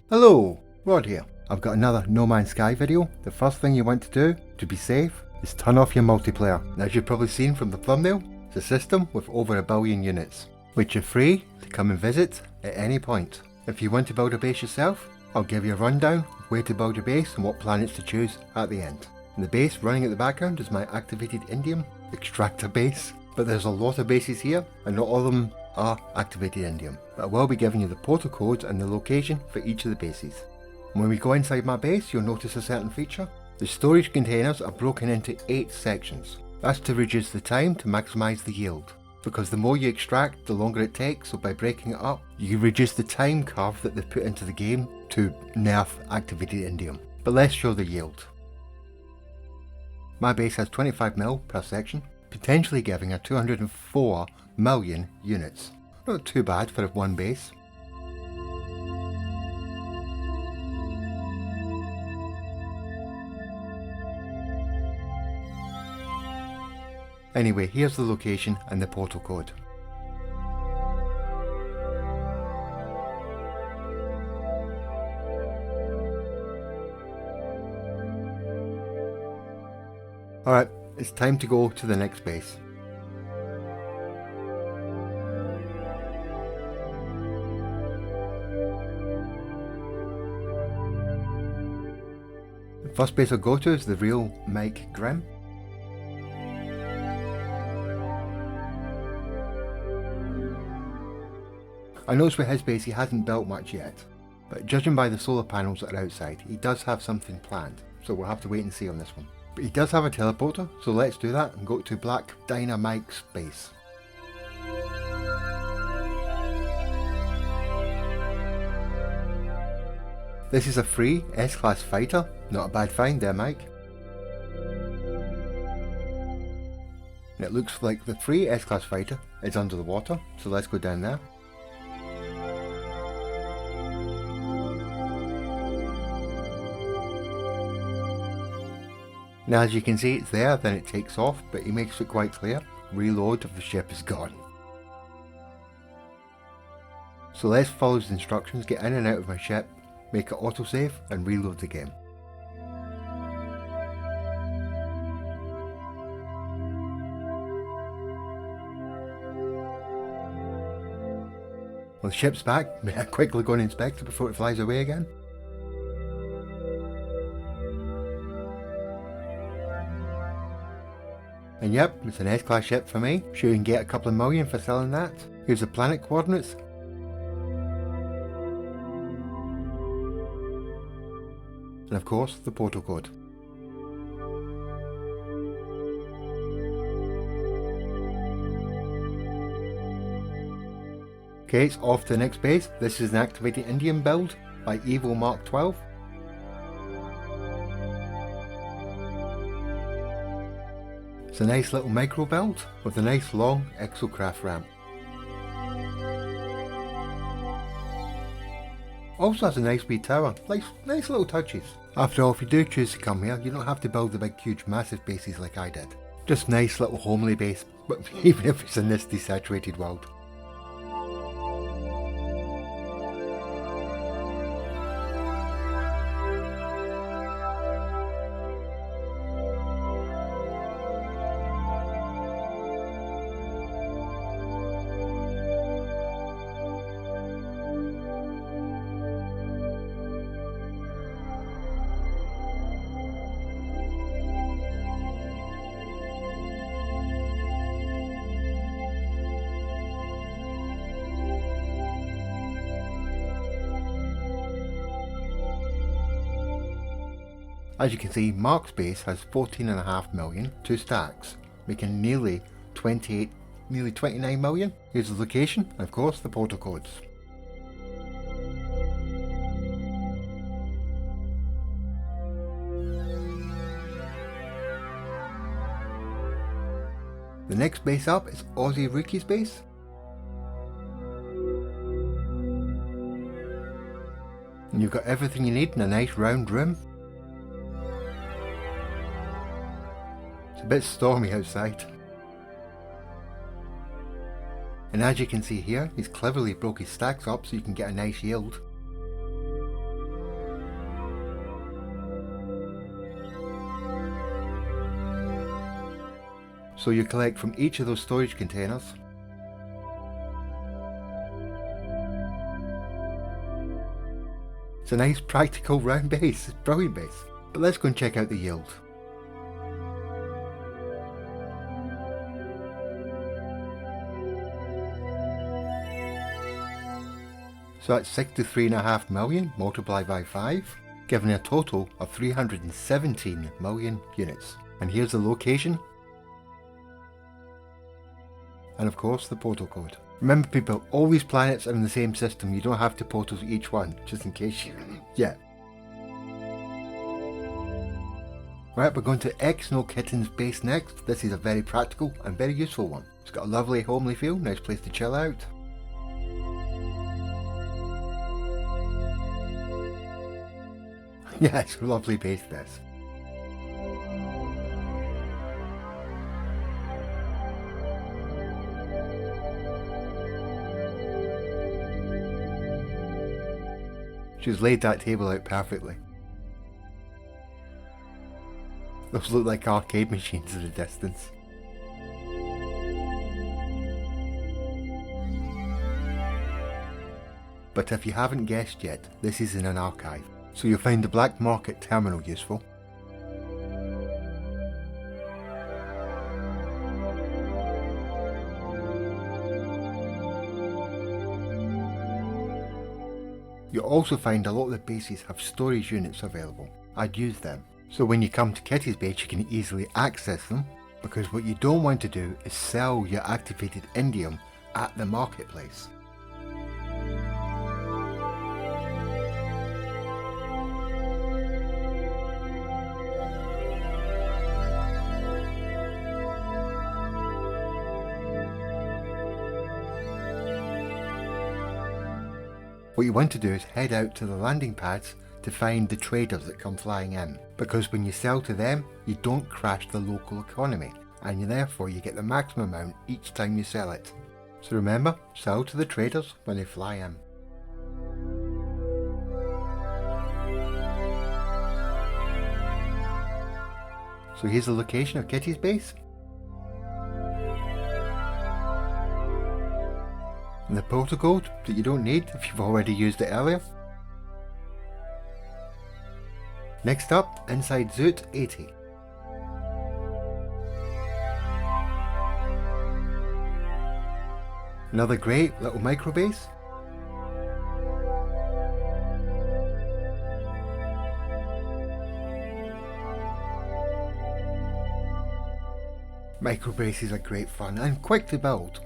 Hello, Rod here. I've got another No Man's Sky video. The first thing you want to do, to be safe, is turn off your multiplayer. And as you've probably seen from the thumbnail, it's a system with over 1 billion units, which are free to come and visit at any point. If you want to build a base yourself, I'll give you a rundown of where to build a base and what planets to choose at the end. And the base running at the background is my activated indium extractor base, but there's a lot of bases here and not all of them are activated indium. But I will be giving you the portal codes and the location for each of the bases. And when we go inside my base, you'll notice a certain feature. The storage containers are broken into 8 sections. That's to reduce the time to maximise the yield. Because the more you extract, the longer it takes, so by breaking it up, you reduce the time curve that they've put into the game to nerf activated indium. But let's show the yield. My base has 25 mil per section, potentially giving a 204 million units. Not too bad for one base. Anyway, here's the location and the portal code. Alright, it's time to go to the next base. The first base I'll go to is the RealMike Grim. I noticed with his base he hasn't built much yet, but judging by the solar panels that are outside, he does have something planned, so we'll have to wait and see on this one. But he does have a teleporter, so let's do that and go to Black Dynamike's base. This is a free S-Class fighter, not a bad find there, Mike. And it looks like the free S-Class fighter is under the water, so let's go down there. Now as you can see it's there, then it takes off, but he makes it quite clear, reload if the ship is gone. So let's follow his instructions, get in and out of my ship, make it autosave and reload the game. Well, the ship's back, may I quickly go and inspect it before it flies away again? And yep, it's an S-Class ship for me. Sure you can get a couple of million for selling that. Here's the planet coordinates. And of course, the portal code. Okay, it's off to the next base. This is an activated indium build by EvilMark 12. It's a nice little micro build with a nice long exocraft ramp. Also has a nice wee tower, nice little touches. After all, if you do choose to come here, you don't have to build the big huge massive bases like I did. Just nice little homely base, but even if it's in this desaturated world. As you can see, Mark's base has 14.5 million, 2 stacks, making nearly 29 million. Here's the location, and of course the portal codes. The next base up is AusRookie's base. And you've got everything you need in a nice round room. It's a bit stormy outside. And as you can see here, he's cleverly broke his stacks up so you can get a nice yield. So you collect from each of those storage containers. It's a nice practical round base, it's a brilliant base. But let's go and check out the yield. So that's 63.5 million multiplied by 5, giving a total of 317 million units. And here's the location. And of course the portal code. Remember people, all these planets are in the same system, you don't have to portal to each one, just in case you... yeah. Right, we're going to XenoKitty's base next. This is a very practical and very useful one. It's got a lovely homely feel, nice place to chill out. Yeah, it's a lovely base this. She's laid that table out perfectly. Those look like arcade machines at a distance. But if you haven't guessed yet, this is in an archive, so you'll find the black market terminal useful. You'll also find a lot of the bases have storage units available. I'd use them. So when you come to Kitty's base you can easily access them, because what you don't want to do is sell your activated indium at the marketplace. What you want to do is head out to the landing pads to find the traders that come flying in, because when you sell to them you don't crash the local economy, and therefore you get the maximum amount each time you sell it. So remember, sell to the traders when they fly in. So here's the location of Kitty's base. And the portal code that you don't need if you've already used it earlier. Next up, Insidezout 80. Another great little micro base. Micro bases are great fun and quick to build.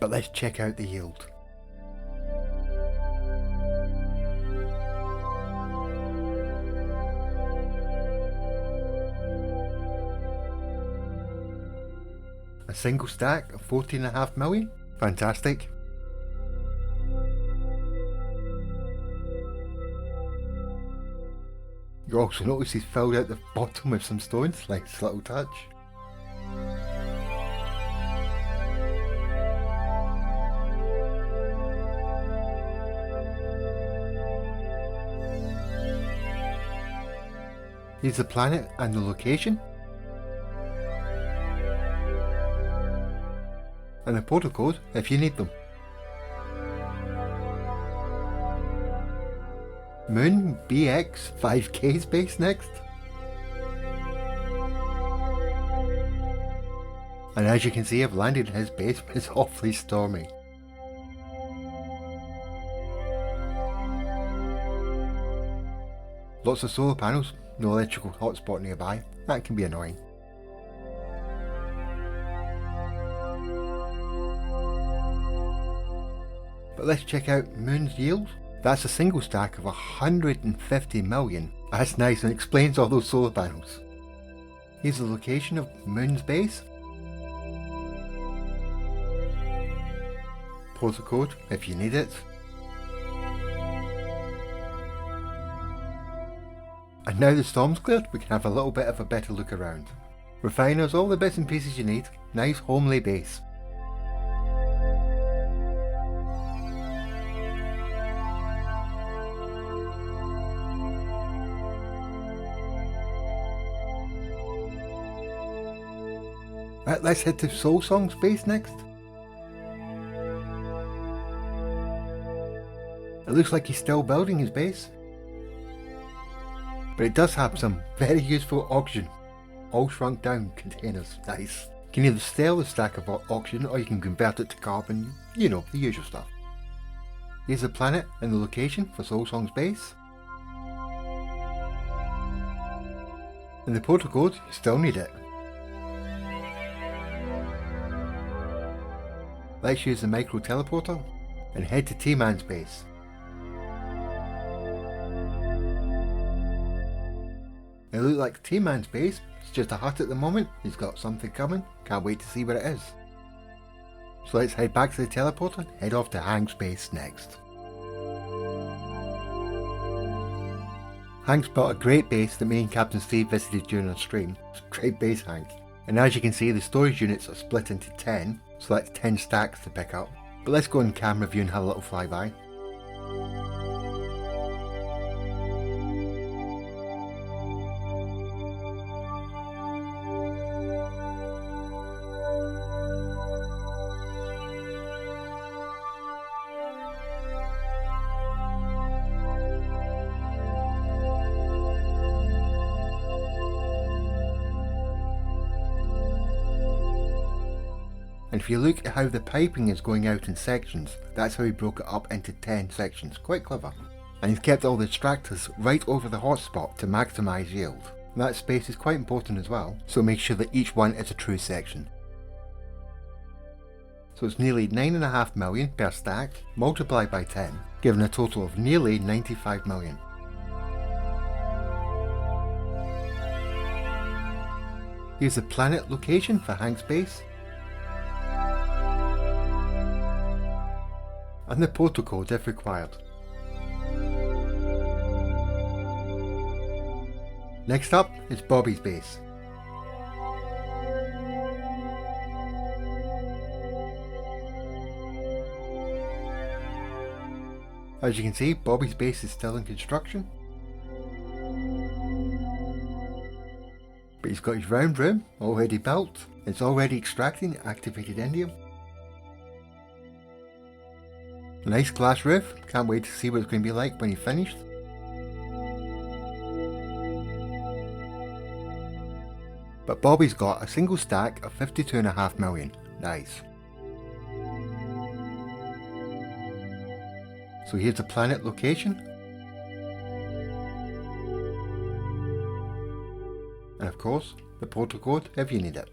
But let's check out the yield. A single stack of 14.5 million? Fantastic. You also notice he's filled out the bottom with some stones, nice little touch. Here's the planet and the location. And the portal code if you need them. Moon BX 5K's base next. And as you can see, I've landed in his base, but it's awfully stormy. Lots of solar panels, no electrical hotspot nearby. That can be annoying. But let's check out Moon's yield. That's a single stack of 150 million. That's nice and explains all those solar panels. Here's the location of Moon's base. Portal code if you need it. And now the storm's cleared, we can have a little bit of a better look around. Refiners, all the bits and pieces you need. Nice homely base. Right, let's head to SoulsSong's base next. It looks like he's still building his base. But it does have some very useful oxygen, all shrunk down containers. Nice. You can either sell the stack of oxygen or you can convert it to carbon, you know, the usual stuff. Here's the planet and the location for SoulsSong's base. And the portal code, you still need it. Let's use the micro teleporter and head to T-Man's base. It looks like T-Man's base is just a hut at the moment. He's got something coming, can't wait to see what it is. So let's head back to the teleporter and head off to Hank's base next. Hank's built a great base that me and Captain Steve visited during our stream. It's a great base, Hank. And as you can see, the storage units are split into 10, so that's 10 stacks to pick up. But let's go on camera view and have a little flyby. And if you look at how the piping is going out in sections, that's how he broke it up into 10 sections. Quite clever. And he's kept all the extractors right over the hotspot to maximise yield. And that space is quite important as well, so make sure that each one is a true section. So it's nearly 9.5 million per stack, multiplied by 10, giving a total of nearly 95 million. Here's the planet location for Hank's base. And the portal code if required. Next up is Bobby's base. As you can see, Bobby's base is still in construction. But he's got his round room already built. It's already extracting activated indium. Nice glass roof, can't wait to see what it's going to be like when he's finished. But Bobby's got a single stack of 52.5 million, nice. So here's the planet location. And of course, the portal code if you need it.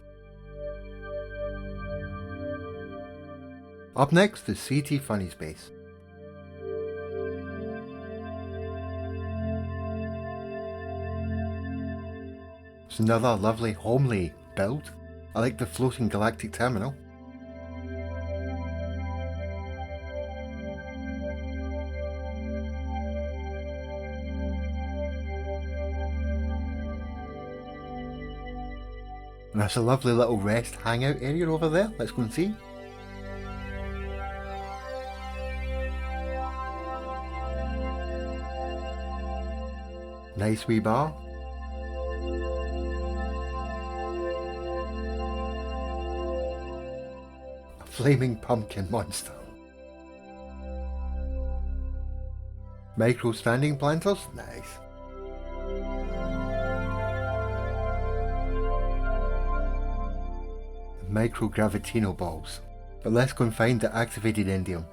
Up next is CTFunny's base. It's another lovely homely build. I like the floating galactic terminal. And that's a lovely little rest hangout area over there. Let's go and see. Nice wee bar. A flaming pumpkin monster. Micro standing planters, nice. Micro gravitino balls. But let's go and find the activated indium.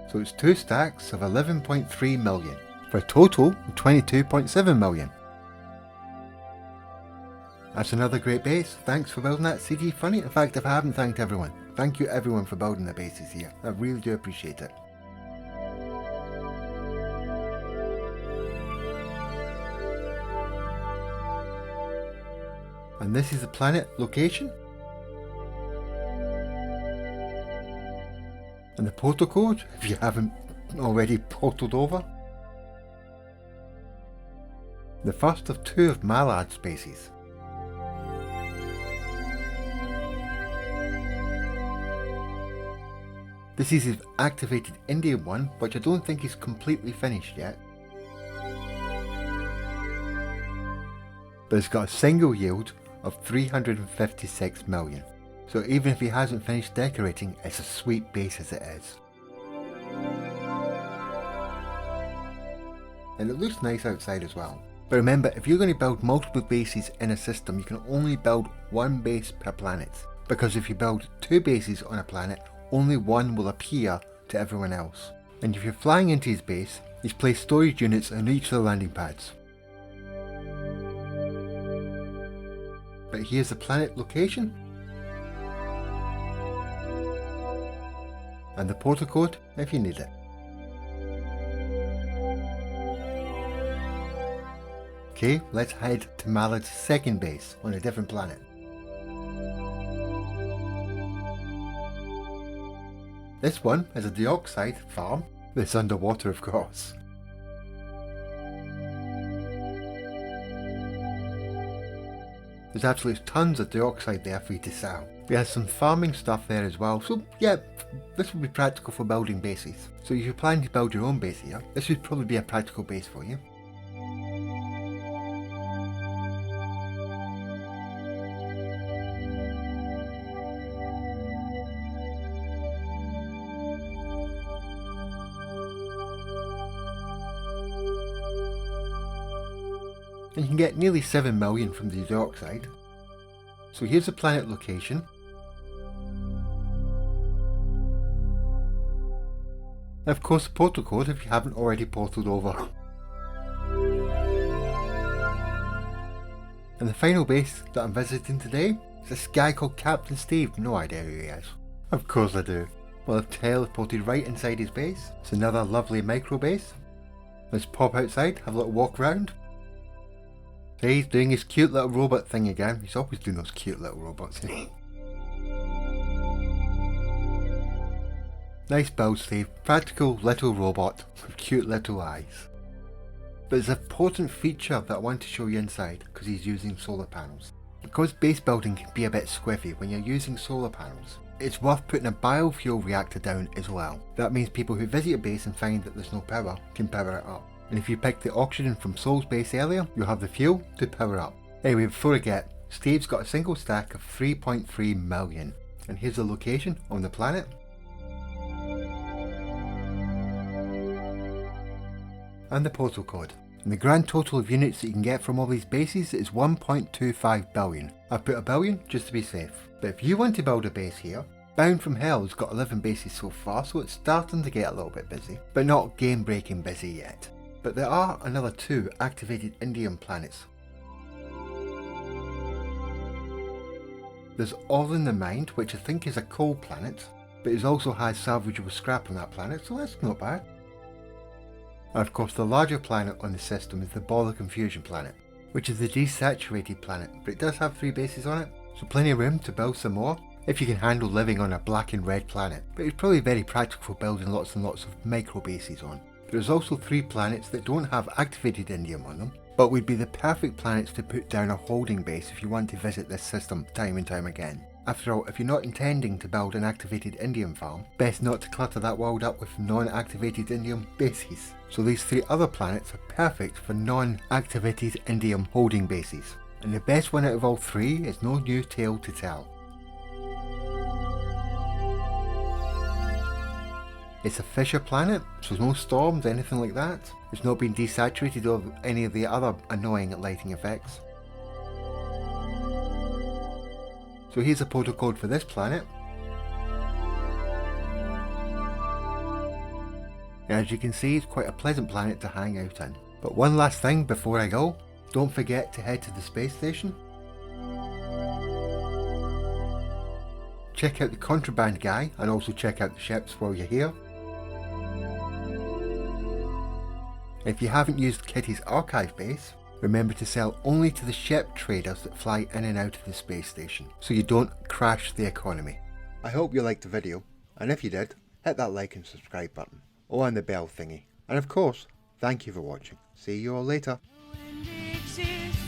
So it's 2 stacks of 11.3 million, for a total of 22.7 million. That's another great base. Thanks for building that, CTFunny. In fact, if I haven't thanked everyone, thank you everyone for building the bases here. I really do appreciate it. And this is the planet location. And the portal code, if you haven't already portaled over. The first of 2 of Mallard's bases. This is his activated Indian one, which I don't think is completely finished yet. But it's got a single yield of 356 million. So even if he hasn't finished decorating, it's a sweet base as it is. And it looks nice outside as well. But remember, if you're going to build multiple bases in a system, you can only build 1 base per planet. Because if you build 2 bases on a planet, only 1 will appear to everyone else. And if you're flying into his base, he's placed storage units on each of the landing pads. But here's the planet location. And the portal code if you need it. Okay, let's head to Mallard's second base on a different planet. This one is a dioxide farm that's underwater, of course. There's absolutely tons of dioxide there for you to sell. We have some farming stuff there as well, so yeah, this would be practical for building bases. So if you're planning to build your own base here, this would probably be a practical base for you. And you can get nearly 7 million from the dioxide. So here's the planet location. And of course the portal code if you haven't already portaled over. And the final base that I'm visiting today is this guy called Captain Steve. No idea who he is. Of course I do. Well, I've teleported right inside his base. It's another lovely micro base. Let's pop outside, have a little walk around. So he's doing his cute little robot thing again. He's always doing those cute little robots. Nice build, Steve. Practical little robot with cute little eyes. But there's an important feature that I want to show you inside because he's using solar panels. Because base building can be a bit squiffy when you're using solar panels, it's worth putting a biofuel reactor down as well. That means people who visit your base and find that there's no power can power it up. And if you pick the oxygen from Soul's base earlier, you'll have the fuel to power up. Anyway, before I get, Steve's got a single stack of 3.3 million. And here's the location on the planet. And the portal code. And the grand total of units that you can get from all these bases is 1.25 billion. I've put a billion just to be safe. But if you want to build a base here, Bound from Hell's got 11 bases so far, so it's starting to get a little bit busy. But not game breaking busy yet. But there are another 2 activated Indian planets. There's All in the Mind, which I think is a coal planet, but it also has salvageable scrap on that planet, so that's not bad. And of course the larger planet on the system is the Ball of Confusion planet, which is the desaturated planet, but it does have 3 bases on it, so plenty of room to build some more, if you can handle living on a black and red planet. But it's probably very practical for building lots and lots of micro bases on. There's also 3 planets that don't have activated indium on them, but would be the perfect planets to put down a holding base if you want to visit this system time and time again. After all, if you're not intending to build an activated indium farm, best not to clutter that world up with non-activated indium bases. So these 3 other planets are perfect for non-activated indium holding bases. And the best one out of all 3 is no new tale to tell. It's a fissure planet, so no storms, anything like that. It's not been desaturated or any of the other annoying lighting effects. So here's the portal code for this planet. As you can see, it's quite a pleasant planet to hang out in. But one last thing before I go, don't forget to head to the space station. Check out the contraband guy and also check out the ships while you're here. If you haven't used Kitty's archive base, remember to sell only to the ship traders that fly in and out of the space station, so you don't crash the economy. I hope you liked the video, and if you did, hit that like and subscribe button. and the bell thingy. And of course, thank you for watching. See you all later. Exist.